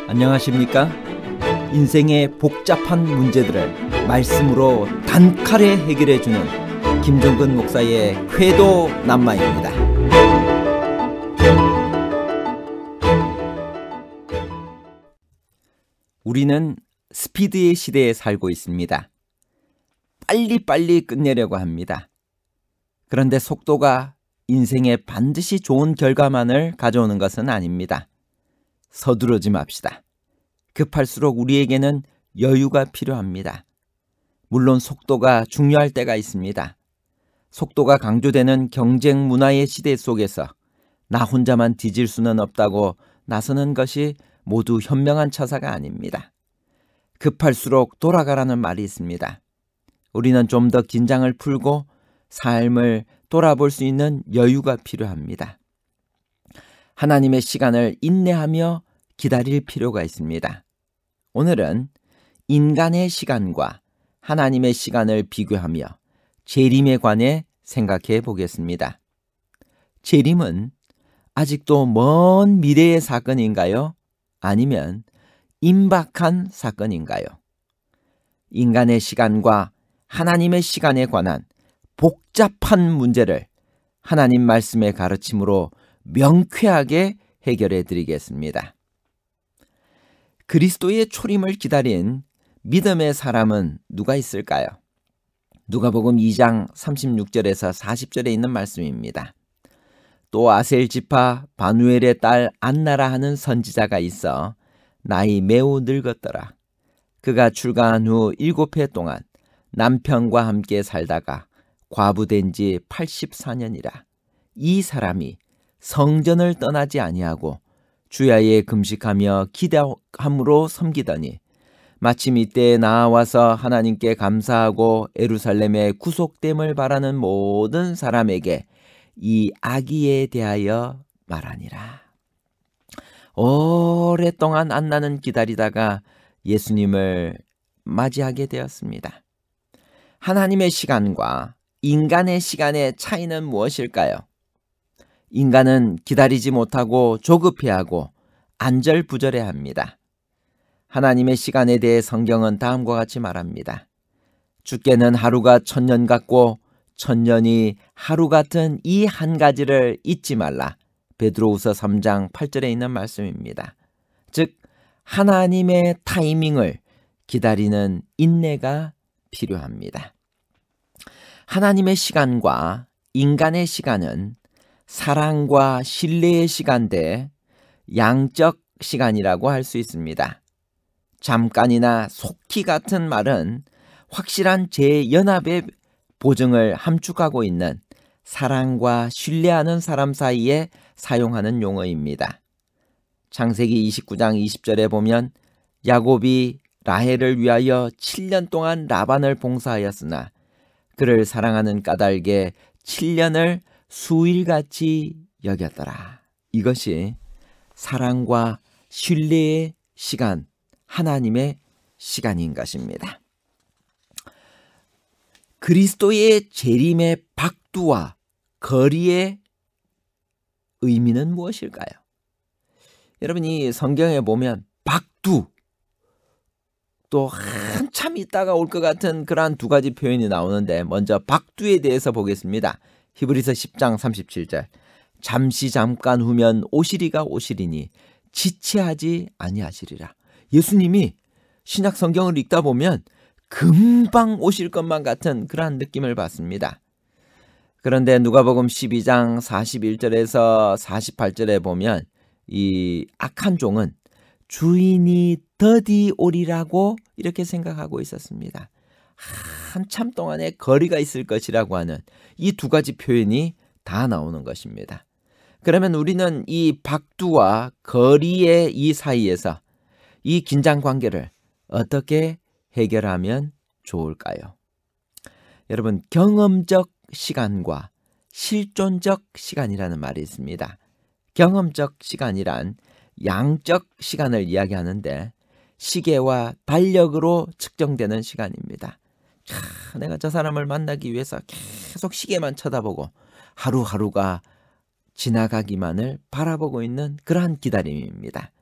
안녕하십니까? 인생의 복잡한 문제들을 말씀으로 단칼에 해결해주는 김종근 목사의 회도 남마입니다. 우리는 스피드의 시대에 살고 있습니다. 빨리빨리 끝내려고 합니다. 그런데 속도가 인생에 반드시 좋은 결과만을 가져오는 것은 아닙니다. 서두르지 맙시다. 급할수록 우리에게는 여유가 필요합니다. 물론 속도가 중요할 때가 있습니다. 속도가 강조되는 경쟁 문화의 시대 속에서 나 혼자만 뒤질 수는 없다고 나서는 것이 모두 현명한 처사가 아닙니다. 급할수록 돌아가라는 말이 있습니다. 우리는 좀 더 긴장을 풀고 삶을 돌아볼 수 있는 여유가 필요합니다. 하나님의 시간을 인내하며 기다릴 필요가 있습니다. 오늘은 인간의 시간과 하나님의 시간을 비교하며 재림에 관해 생각해 보겠습니다. 재림은 아직도 먼 미래의 사건인가요? 아니면 임박한 사건인가요? 인간의 시간과 하나님의 시간에 관한 복잡한 문제를 하나님 말씀의 가르침으로 명쾌하게 해결해 드리겠습니다. 그리스도의 초림을 기다린 믿음의 사람은 누가 있을까요? 누가복음 2장 36절에서 40절에 있는 말씀입니다. 또 아셀 지파 바누엘의 딸 안나라 하는 선지자가 있어 나이 매우 늙었더라. 그가 출가한 후 7해 동안 남편과 함께 살다가 과부된 지 84년이라. 이 사람이 성전을 떠나지 아니하고 주야에 금식하며 기도함으로 섬기더니 마침 이때에 나와서 하나님께 감사하고 예루살렘의 구속됨을 바라는 모든 사람에게 이 아기에 대하여 말하니라. 오랫동안 안나는 기다리다가 예수님을 맞이하게 되었습니다. 하나님의 시간과 인간의 시간의 차이는 무엇일까요? 인간은 기다리지 못하고 조급해하고 안절부절해합니다. 하나님의 시간에 대해 성경은 다음과 같이 말합니다. 주께는 하루가 1000년 같고 1000년이 하루 같은 이 한 가지를 잊지 말라. 베드로후서 3장 8절에 있는 말씀입니다. 즉 하나님의 타이밍을 기다리는 인내가 필요합니다. 하나님의 시간과 인간의 시간은 사랑과 신뢰의 시간대 양적 시간이라고 할 수 있습니다. 잠깐이나 속히 같은 말은 확실한 재연합의 보증을 함축하고 있는 사랑과 신뢰하는 사람 사이에 사용하는 용어입니다. 창세기 29장 20절에 보면 야곱이 라헬을 위하여 7년 동안 라반을 봉사하였으나 그를 사랑하는 까닭에 7년을 수일같이 여겼더라. 이것이 사랑과 신뢰의 시간, 하나님의 시간인 것입니다. 그리스도의 재림의 박두와 거리의 의미는 무엇일까요? 여러분이 성경에 보면 박두, 또 한참 있다가 올 것 같은 그러한 두 가지 표현이 나오는데 먼저 박두에 대해서 보겠습니다. 히브리서 10장 37절 잠깐 후면 오시리가 오시리니 지체하지 아니하시리라. 예수님이 신약 성경을 읽다 보면 금방 오실 것만 같은 그러한 느낌을 받습니다. 그런데 누가복음 12장 41절에서 48절에 보면 이 악한 종은 주인이 더디 오리라고 이렇게 생각하고 있었습니다. 한참 동안의 거리가 있을 것이라고 하는 이 두 가지 표현이 다 나오는 것입니다. 그러면 우리는 이 박두와 거리의 이 사이에서 이 긴장 관계를 어떻게 해결하면 좋을까요? 여러분, 경험적 시간과 실존적 시간이라는 말이 있습니다. 경험적 시간이란 양적 시간을 이야기하는데 시계와 달력으로 측정되는 시간입니다. 내가 저 사람을 만나기 위해서 계속 시계만 쳐다보고 하루하루가 지나가기만을 바라보고 있는 그러한 기다림입니다.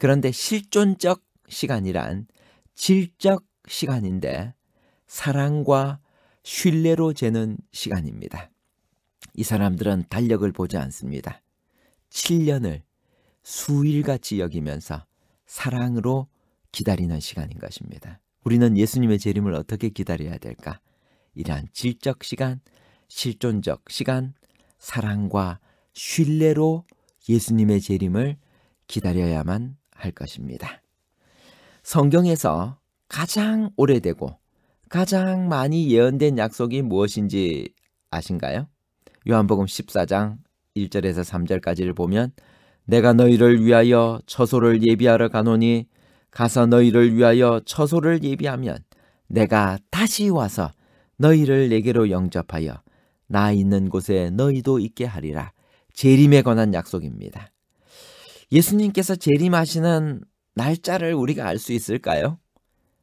그런데 실존적 시간이란 질적 시간인데 사랑과 신뢰로 재는 시간입니다. 이 사람들은 달력을 보지 않습니다. 7년을 수일같이 여기면서 사랑으로 기다리는 시간인 것입니다. 우리는 예수님의 재림을 어떻게 기다려야 될까? 이러한 질적 시간, 실존적 시간, 사랑과 신뢰로 예수님의 재림을 기다려야만 할 것입니다. 성경에서 가장 오래되고 가장 많이 예언된 약속이 무엇인지 아신가요? 요한복음 14장 1절에서 3절까지를 보면 내가 너희를 위하여 처소를 예비하러 가노니 가서 너희를 위하여 처소를 예비하면 내가 다시 와서 너희를 내게로 영접하여 나 있는 곳에 너희도 있게 하리라. 재림에 관한 약속입니다. 예수님께서 재림하시는 날짜를 우리가 알 수 있을까요?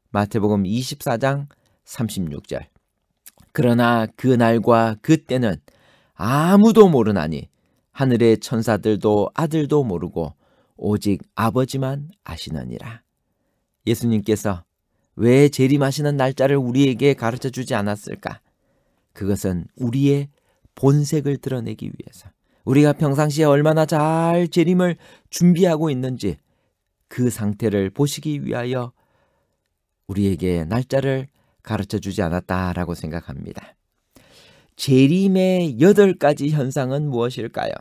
마태복음 24장 36절. 그러나 그 날과 그 때는 아무도 모르나니 하늘의 천사들도 아들도 모르고 오직 아버지만 아시느니라. 예수님께서 왜 재림하시는 날짜를 우리에게 가르쳐 주지 않았을까? 그것은 우리의 본색을 드러내기 위해서, 우리가 평상시에 얼마나 잘 재림을 준비하고 있는지 그 상태를 보시기 위하여 우리에게 날짜를 가르쳐 주지 않았다라고 생각합니다. 재림의 8가지 현상은 무엇일까요?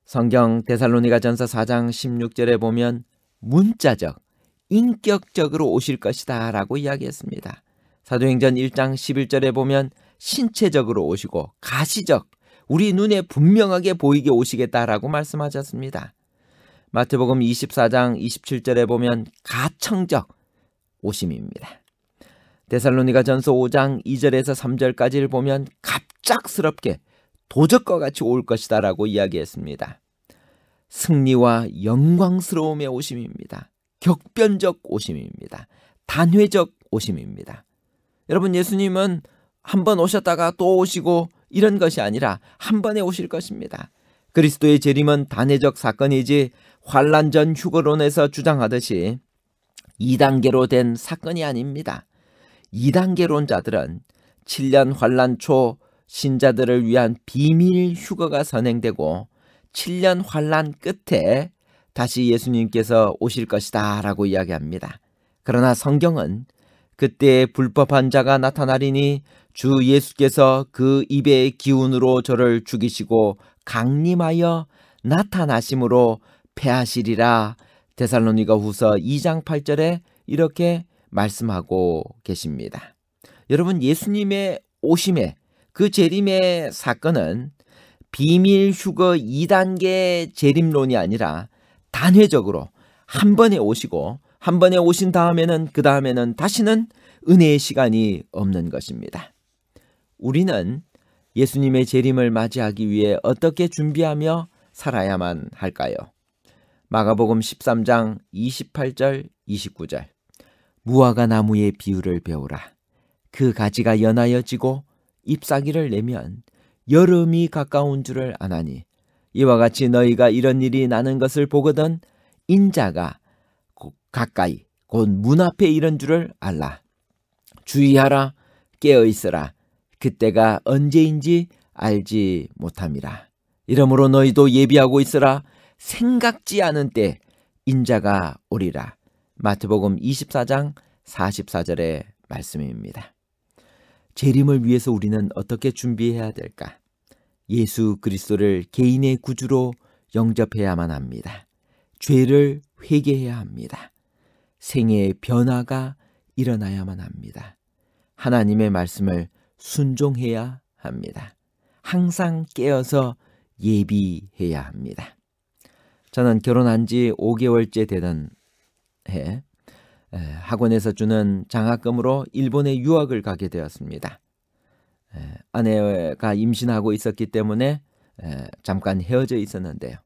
성경 데살로니가전서 4장 16절에 보면 문자적, 인격적으로 오실 것이다 라고 이야기했습니다. 사도행전 1장 11절에 보면 신체적으로 오시고 가시적, 우리 눈에 분명하게 보이게 오시겠다라고 말씀하셨습니다. 마태복음 24장 27절에 보면 가청적 오심입니다. 데살로니가전서 5장 2절에서 3절까지를 보면 갑작스럽게 도적과 같이 올 것이다 라고 이야기했습니다. 승리와 영광스러움의 오심입니다. 격변적 오심입니다. 단회적 오심입니다. 여러분, 예수님은 한 번 오셨다가 또 오시고 이런 것이 아니라 한 번에 오실 것입니다. 그리스도의 재림은 단회적 사건이지 환란 전 휴거론에서 주장하듯이 2단계로 된 사건이 아닙니다. 2단계론자들은 7년 환란 초 신자들을 위한 비밀 휴거가 선행되고 7년 환란 끝에 다시 예수님께서 오실 것이다 라고 이야기합니다. 그러나 성경은 그때 불법한 자가 나타나리니 주 예수께서 그 입의 기운으로 저를 죽이시고 강림하여 나타나심으로 패하시리라. 데살로니가 후서 2장 8절에 이렇게 말씀하고 계십니다. 여러분, 예수님의 오심의 그 재림의 사건은 비밀 휴거 2단계 재림론이 아니라 단회적으로 한 번에 오시고 한 번에 오신 다음에는 그 다음에는 다시는 은혜의 시간이 없는 것입니다. 우리는 예수님의 재림을 맞이하기 위해 어떻게 준비하며 살아야만 할까요? 마가복음 13장 28절 29절. 무화과 나무의 비유를 배우라. 그 가지가 연하여 지고 잎사귀를 내면 여름이 가까운 줄을 아나니 이와 같이 너희가 이런 일이 나는 것을 보거든 인자가 가까이 곧 문 앞에 이른 줄을 알라. 주의하라. 깨어있으라. 그때가 언제인지 알지 못함이라. 이러므로 너희도 예비하고 있으라. 생각지 않은 때 인자가 오리라. 마태복음 24장 44절의 말씀입니다. 재림을 위해서 우리는 어떻게 준비해야 될까? 예수 그리스도를 개인의 구주로 영접해야만 합니다. 죄를 회개해야 합니다. 생애의 변화가 일어나야만 합니다. 하나님의 말씀을 순종해야 합니다. 항상 깨어서 예비해야 합니다. 저는 결혼한 지 5개월째 되던 해 학원에서 주는 장학금으로 일본에 유학을 가게 되었습니다. 아내가 임신하고 있었기 때문에 잠깐 헤어져 있었는데요.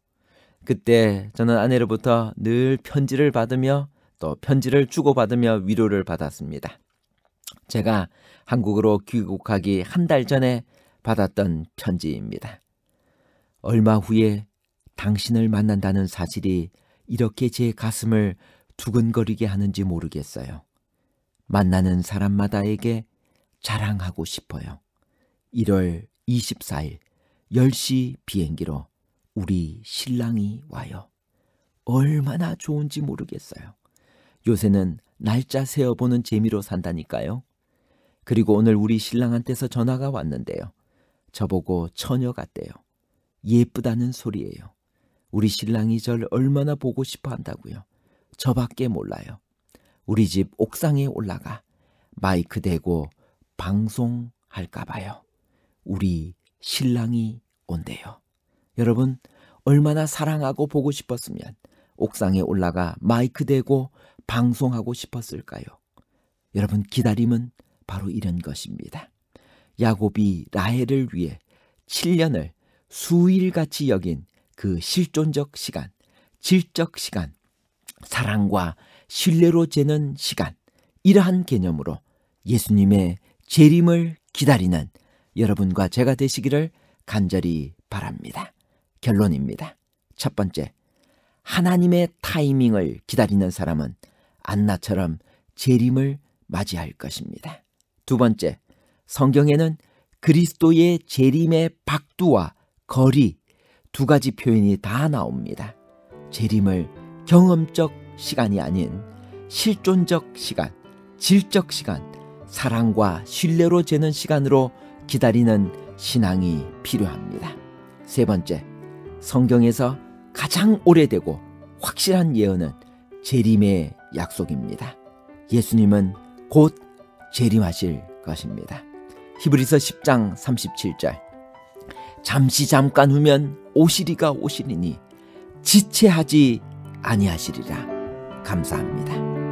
그때 저는 아내로부터 늘 편지를 받으며 또 편지를 주고받으며 위로를 받았습니다. 제가 한국으로 귀국하기 한 달 전에 받았던 편지입니다. 얼마 후에 당신을 만난다는 사실이 이렇게 제 가슴을 두근거리게 하는지 모르겠어요. 만나는 사람마다에게 자랑하고 싶어요. 1월 24일 10시 비행기로 우리 신랑이 와요. 얼마나 좋은지 모르겠어요. 요새는 날짜 세어보는 재미로 산다니까요. 그리고 오늘 우리 신랑한테서 전화가 왔는데요. 저보고 처녀 같대요. 예쁘다는 소리예요. 우리 신랑이 절 얼마나 보고 싶어 한다고요. 저밖에 몰라요. 우리 집 옥상에 올라가 마이크 대고 방송할까 봐요. 우리 신랑이 온대요. 여러분, 얼마나 사랑하고 보고 싶었으면 옥상에 올라가 마이크 대고 방송하고 싶었을까요? 여러분, 기다림은 바로 이런 것입니다. 야곱이 라헬을 위해 7년을 수일같이 여긴 그 실존적 시간, 질적 시간, 사랑과 신뢰로 재는 시간, 이러한 개념으로 예수님의 재림을 기다리는 여러분과 제가 되시기를 간절히 바랍니다. 결론입니다. 첫 번째, 하나님의 타이밍을 기다리는 사람은 안나처럼 재림을 맞이할 것입니다. 두 번째, 성경에는 그리스도의 재림의 박두와 거리, 두 가지 표현이 다 나옵니다. 재림을 경험적 시간이 아닌 실존적 시간, 질적 시간, 사랑과 신뢰로 재는 시간으로 기다리는 신앙이 필요합니다. 세 번째, 성경에서 가장 오래되고 확실한 예언은 재림의 약속입니다. 예수님은 곧 재림하실 것입니다. 히브리서 10장 37절, 잠깐 후면 오시리가 오시리니 지체하지 아니하시리라. 감사합니다.